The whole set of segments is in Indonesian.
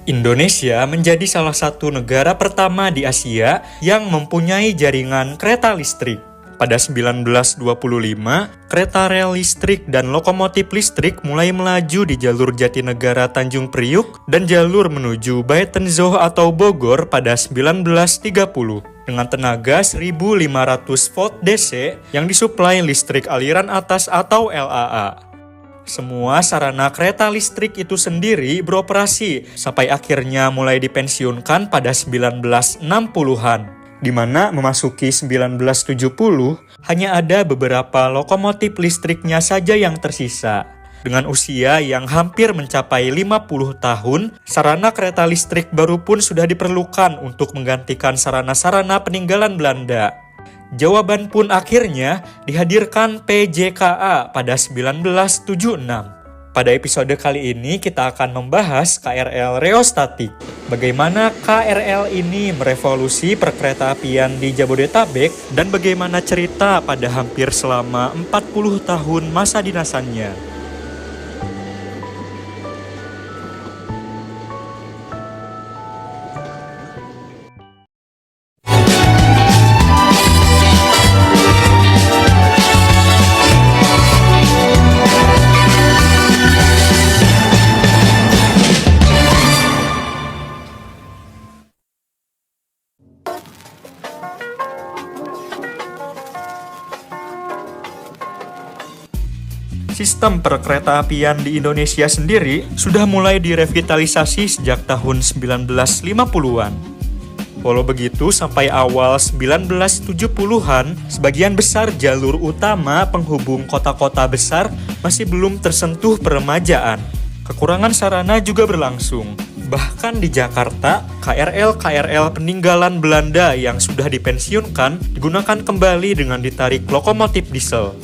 Indonesia menjadi salah satu negara pertama di Asia yang mempunyai jaringan kereta listrik. Pada 1925, kereta rel listrik dan lokomotif listrik mulai melaju di jalur Jatinegara Tanjung Priuk dan jalur menuju Buitenzorg atau Bogor pada 1930 dengan tenaga 1500 volt DC yang disuplai listrik aliran atas atau LAA. Semua sarana kereta listrik itu sendiri beroperasi sampai akhirnya mulai dipensiunkan pada 1960-an, di mana memasuki 1970 hanya ada beberapa lokomotif listriknya saja yang tersisa. Dengan usia yang hampir mencapai 50 tahun, sarana kereta listrik baru pun sudah diperlukan untuk menggantikan sarana-sarana peninggalan Belanda. Jawaban pun akhirnya dihadirkan PJKA pada 1976. Pada episode kali ini kita akan membahas KRL Rheostatik. Bagaimana KRL ini merevolusi perkeretaapian di Jabodetabek dan bagaimana cerita pada hampir selama 40 tahun masa dinasannya. Sistem perkeretaapian di Indonesia sendiri sudah mulai direvitalisasi sejak tahun 1950-an. Walau begitu, sampai awal 1970-an, sebagian besar jalur utama penghubung kota-kota besar masih belum tersentuh peremajaan. Kekurangan sarana juga berlangsung. Bahkan di Jakarta, KRL peninggalan Belanda yang sudah dipensiunkan digunakan kembali dengan ditarik lokomotif diesel.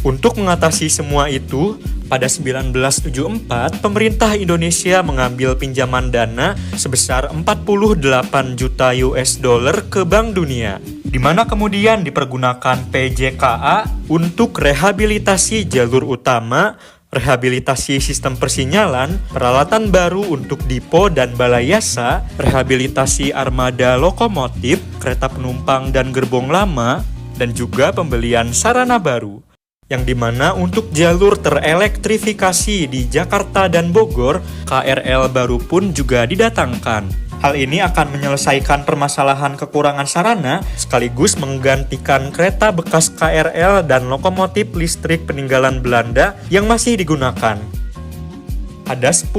Untuk mengatasi semua itu, pada 1974, pemerintah Indonesia mengambil pinjaman dana sebesar 48 juta US dollar ke Bank Dunia, di mana kemudian dipergunakan PJKA untuk rehabilitasi jalur utama, rehabilitasi sistem persinyalan, peralatan baru untuk dipo dan balai yasa, rehabilitasi armada lokomotif, kereta penumpang dan gerbong lama, dan juga pembelian sarana baru. Yang dimana untuk jalur terelektrifikasi di Jakarta dan Bogor, KRL baru pun juga didatangkan. Hal ini akan menyelesaikan permasalahan kekurangan sarana, sekaligus menggantikan kereta bekas KRL dan lokomotif listrik peninggalan Belanda yang masih digunakan. Ada 10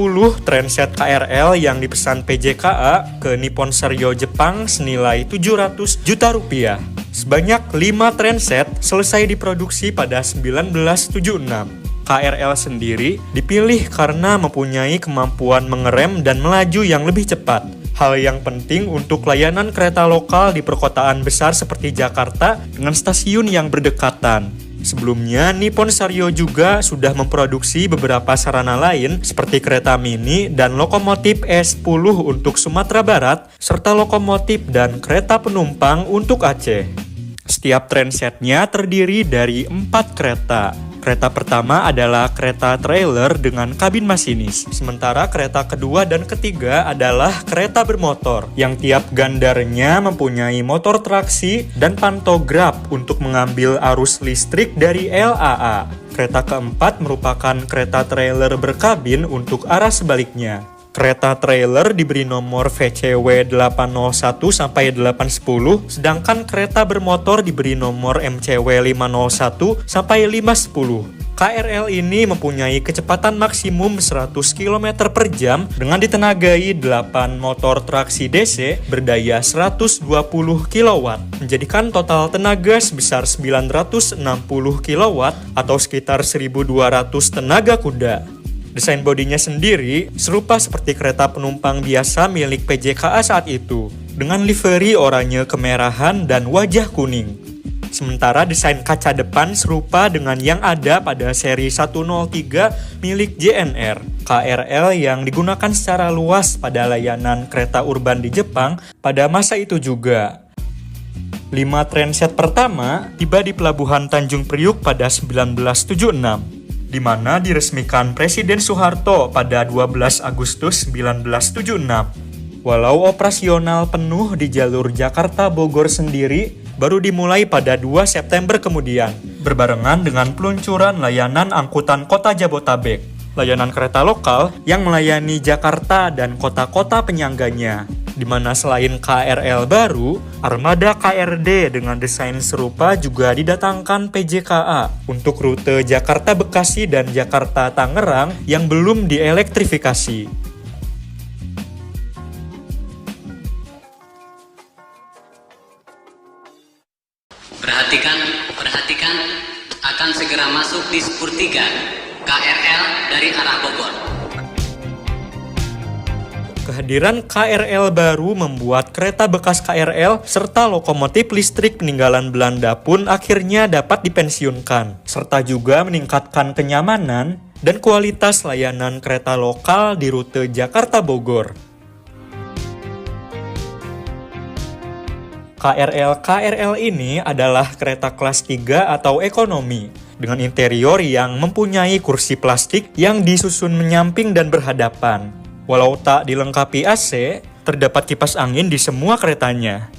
transit KRL yang dipesan PJKA ke Nippon Sanryo Jepang senilai 700 juta rupiah. Sebanyak 5 transit selesai diproduksi pada 1976. KRL sendiri dipilih karena mempunyai kemampuan mengerem dan melaju yang lebih cepat. Hal yang penting untuk layanan kereta lokal di perkotaan besar seperti Jakarta dengan stasiun yang berdekatan. Sebelumnya, Nippon Sanryo juga sudah memproduksi beberapa sarana lain seperti kereta mini dan lokomotif E10 untuk Sumatera Barat, serta lokomotif dan kereta penumpang untuk Aceh. Setiap transetnya terdiri dari 4 kereta. Kereta pertama adalah kereta trailer dengan kabin masinis. Sementara kereta kedua dan ketiga adalah kereta bermotor, yang tiap gandarnya mempunyai motor traksi dan pantograf untuk mengambil arus listrik dari LAA. Kereta keempat merupakan kereta trailer berkabin untuk arah sebaliknya. Kereta trailer diberi nomor VCW 801 sampai 810, sedangkan kereta bermotor diberi nomor MCW 501 sampai 510. KRL ini mempunyai kecepatan maksimum 100 km per jam dengan ditenagai 8 motor traksi DC berdaya 120 kW, menjadikan total tenaga sebesar 960 kW atau sekitar 1.200 tenaga kuda. Desain bodinya sendiri serupa seperti kereta penumpang biasa milik PJKA saat itu, dengan livery oranye kemerahan dan wajah kuning. Sementara desain kaca depan serupa dengan yang ada pada seri 103 milik JNR, KRL yang digunakan secara luas pada layanan kereta urban di Jepang pada masa itu juga. 5 transit pertama tiba di Pelabuhan Tanjung Priuk pada 1976. di mana diresmikan Presiden Soeharto pada 12 Agustus 1976. Walau operasional penuh di jalur Jakarta-Bogor sendiri baru dimulai pada 2 September kemudian, berbarengan dengan peluncuran layanan angkutan kota Jabotabek, layanan kereta lokal yang melayani Jakarta dan kota-kota penyangganya, di mana selain KRL baru, armada KRD dengan desain serupa juga didatangkan PJKA untuk rute Jakarta-Bekasi dan Jakarta-Tangerang yang belum dielektrifikasi. Perhatikan, akan segera masuk di Spur 3 KRL dari arah Bogor. Kehadiran KRL baru membuat kereta bekas KRL serta lokomotif listrik peninggalan Belanda pun akhirnya dapat dipensiunkan, serta juga meningkatkan kenyamanan dan kualitas layanan kereta lokal di rute Jakarta-Bogor. KRL ini adalah kereta kelas 3 atau ekonomi, dengan interior yang mempunyai kursi plastik yang disusun menyamping dan berhadapan. Walau tak dilengkapi AC, terdapat kipas angin di semua keretanya.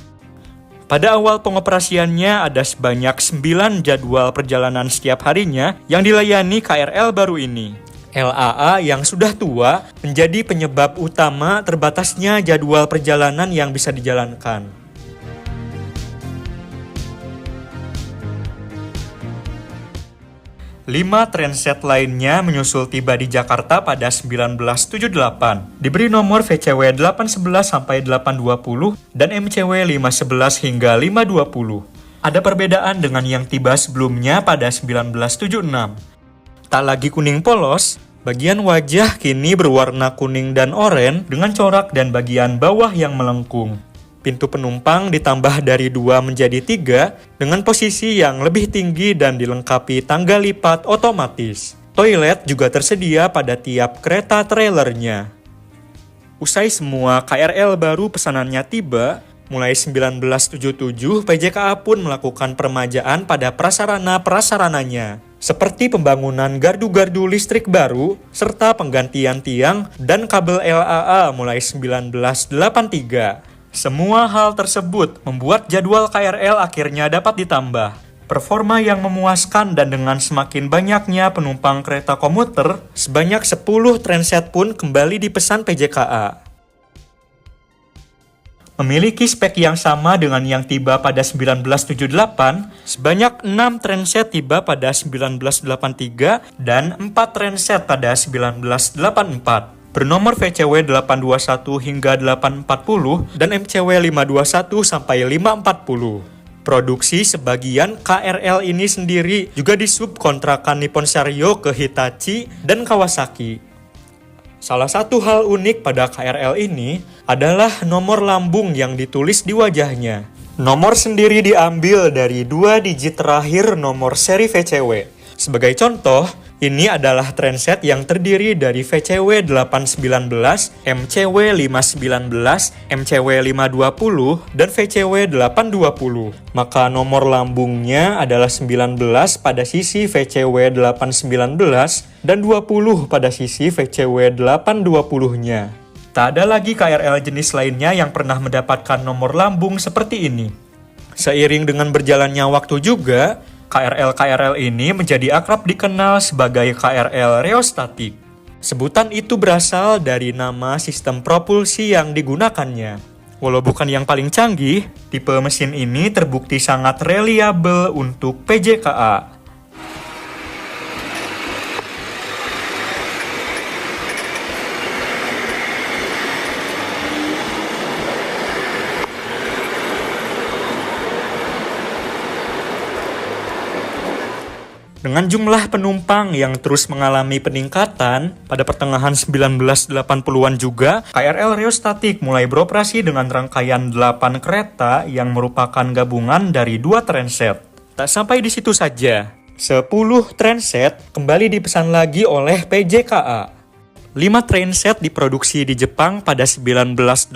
Pada awal pengoperasiannya ada sebanyak 9 jadwal perjalanan setiap harinya yang dilayani KRL baru ini. LAA yang sudah tua menjadi penyebab utama terbatasnya jadwal perjalanan yang bisa dijalankan. 5 transit lainnya menyusul tiba di Jakarta pada 1978, diberi nomor VCW 811 sampai 820 dan MCW 511 hingga 520. Ada perbedaan dengan yang tiba sebelumnya pada 1976. Tak lagi kuning polos, bagian wajah kini berwarna kuning dan oranye dengan corak dan bagian bawah yang melengkung. Pintu penumpang ditambah dari 2 menjadi 3 dengan posisi yang lebih tinggi dan dilengkapi tangga lipat otomatis. Toilet juga tersedia pada tiap kereta trailernya. Usai semua KRL baru pesanannya tiba, mulai 1977 PJKA pun melakukan peremajaan pada prasarana-prasarananya, seperti pembangunan gardu-gardu listrik baru, serta penggantian tiang dan kabel LAA mulai 1983. Semua hal tersebut membuat jadwal KRL akhirnya dapat ditambah. Performa yang memuaskan dan dengan semakin banyaknya penumpang kereta komuter, sebanyak 10 transit pun kembali dipesan PJKA. Memiliki spek yang sama dengan yang tiba pada 1978, sebanyak 6 transit tiba pada 1983 dan 4 transit pada 1984. Bernomor VCW 821 hingga 840 dan MCW 521 sampai 540. Produksi sebagian KRL ini sendiri juga disubkontrakan Nippon Sharyo ke Hitachi dan Kawasaki. Salah satu hal unik pada KRL ini adalah nomor lambung yang ditulis di wajahnya. Nomor sendiri diambil dari 2 digit terakhir nomor seri VCW. Sebagai contoh, ini adalah transit yang terdiri dari VCW 819, MCW 519, MCW 520, dan VCW 820. Maka nomor lambungnya adalah 19 pada sisi VCW 819 dan 20 pada sisi VCW 820-nya. Tak ada lagi KRL jenis lainnya yang pernah mendapatkan nomor lambung seperti ini. Seiring dengan berjalannya waktu juga, KRL ini menjadi akrab dikenal sebagai KRL reostatik. Sebutan itu berasal dari nama sistem propulsi yang digunakannya. Walau bukan yang paling canggih, tipe mesin ini terbukti sangat reliabel untuk PJKA. Dengan jumlah penumpang yang terus mengalami peningkatan, pada pertengahan 1980-an juga, KRL reostatik mulai beroperasi dengan rangkaian 8 kereta yang merupakan gabungan dari 2 transit. Tak sampai di situ saja, 10 transit kembali dipesan lagi oleh PJKA. 5 transit diproduksi di Jepang pada 1986,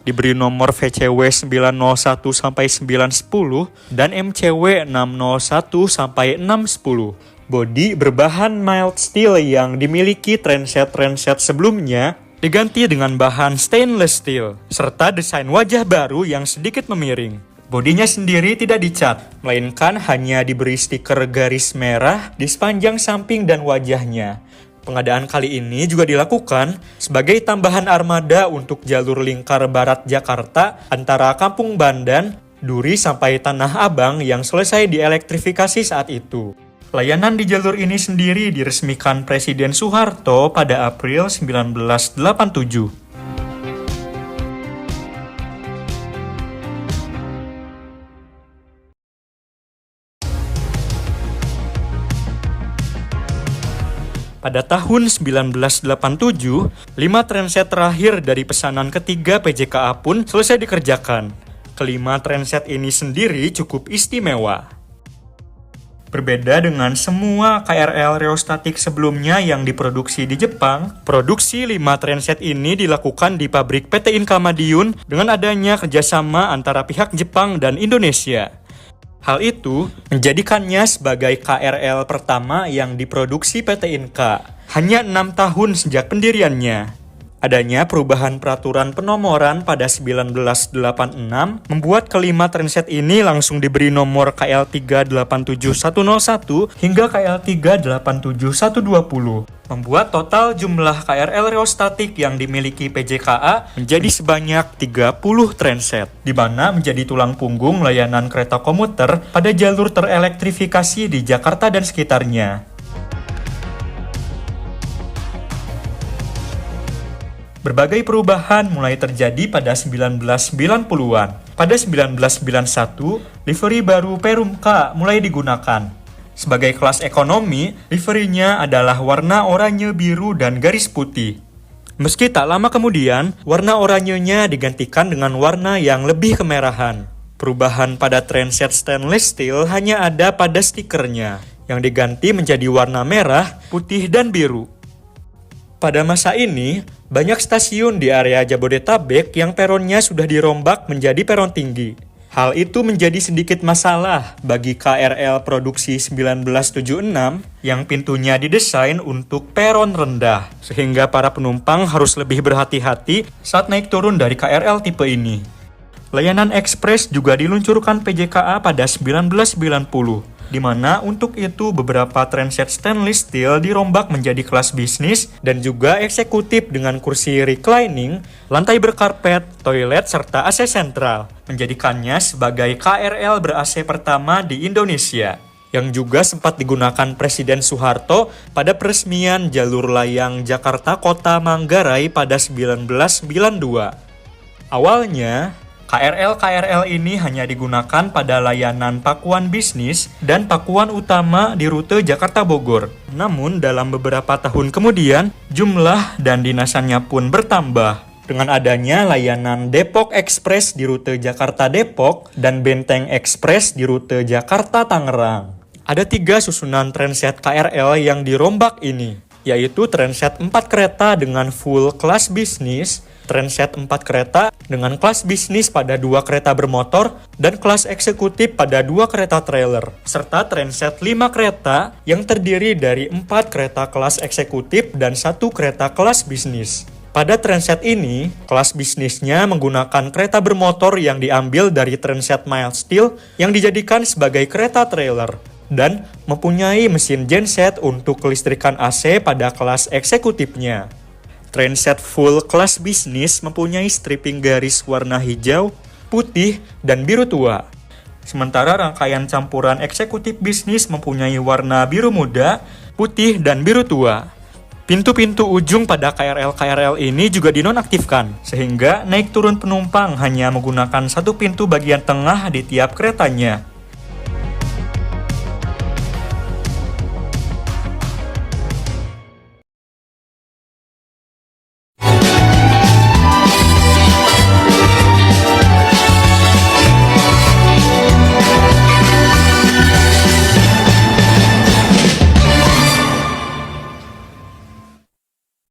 diberi nomor VCW 901 sampai 910 dan MCW 601 sampai 610. Bodi berbahan mild steel yang dimiliki transit sebelumnya diganti dengan bahan stainless steel, serta desain wajah baru yang sedikit memiring. Bodinya sendiri tidak dicat, melainkan hanya diberi stiker garis merah di sepanjang samping dan wajahnya. Pengadaan kali ini juga dilakukan sebagai tambahan armada untuk jalur lingkar barat Jakarta antara Kampung Bandan, Duri sampai Tanah Abang yang selesai dielektrifikasi saat itu. Layanan di jalur ini sendiri diresmikan Presiden Soeharto pada April 1987. Pada tahun 1987, 5 transit terakhir dari pesanan ketiga PJKA pun selesai dikerjakan. Kelima transit ini sendiri cukup istimewa. Berbeda dengan semua KRL reostatik sebelumnya yang diproduksi di Jepang, produksi 5 transit ini dilakukan di pabrik PT Inka Madiun dengan adanya kerjasama antara pihak Jepang dan Indonesia. Hal itu menjadikannya sebagai KRL pertama yang diproduksi PT Inka, hanya 6 tahun sejak pendiriannya. Adanya perubahan peraturan penomoran pada 1986 membuat kelima transit ini langsung diberi nomor KL 387101 hingga KL 387120, membuat total jumlah KRL reostatik yang dimiliki PJKA menjadi sebanyak 30 transit, di mana menjadi tulang punggung layanan kereta komuter pada jalur terelektrifikasi di Jakarta dan sekitarnya. Berbagai perubahan mulai terjadi pada 1990-an. Pada 1991, livery baru Perumka mulai digunakan. Sebagai kelas ekonomi, liverinya adalah warna oranye biru dan garis putih. Meski tak lama kemudian, warna oranyenya digantikan dengan warna yang lebih kemerahan. Perubahan pada transit stainless steel hanya ada pada stikernya, yang diganti menjadi warna merah, putih, dan biru. Pada masa ini, banyak stasiun di area Jabodetabek yang peronnya sudah dirombak menjadi peron tinggi. Hal itu menjadi sedikit masalah bagi KRL produksi 1976 yang pintunya didesain untuk peron rendah, sehingga para penumpang harus lebih berhati-hati saat naik turun dari KRL tipe ini. Layanan ekspres juga diluncurkan PJKA pada 1990. Di mana untuk itu beberapa transit stainless steel dirombak menjadi kelas bisnis dan juga eksekutif dengan kursi reclining, lantai berkarpet, toilet, serta AC sentral, menjadikannya sebagai KRL ber-AC pertama di Indonesia, yang juga sempat digunakan Presiden Soeharto pada peresmian jalur layang Jakarta Kota Manggarai pada 1992. Awalnya, KRL ini hanya digunakan pada layanan pakuan bisnis dan pakuan utama di rute Jakarta-Bogor. Namun dalam beberapa tahun kemudian, jumlah dan dinasannya pun bertambah. Dengan adanya layanan Depok Express di rute Jakarta-Depok dan Benteng Express di rute Jakarta-Tangerang. Ada 3 susunan transit KRL yang dirombak ini, yaitu transit 4 kereta dengan full kelas bisnis, transit 4 kereta dengan kelas bisnis pada 2 kereta bermotor dan kelas eksekutif pada 2 kereta trailer, serta transit 5 kereta yang terdiri dari 4 kereta kelas eksekutif dan 1 kereta kelas bisnis. Pada transit ini, kelas bisnisnya menggunakan kereta bermotor yang diambil dari transit mild steel yang dijadikan sebagai kereta trailer dan mempunyai mesin genset untuk kelistrikan AC pada kelas eksekutifnya. Transit full kelas bisnis mempunyai stripping garis warna hijau, putih, dan biru tua. Sementara rangkaian campuran eksekutif bisnis mempunyai warna biru muda, putih, dan biru tua. Pintu-pintu ujung pada KRL ini juga dinonaktifkan, sehingga naik turun penumpang hanya menggunakan 1 pintu bagian tengah di tiap keretanya.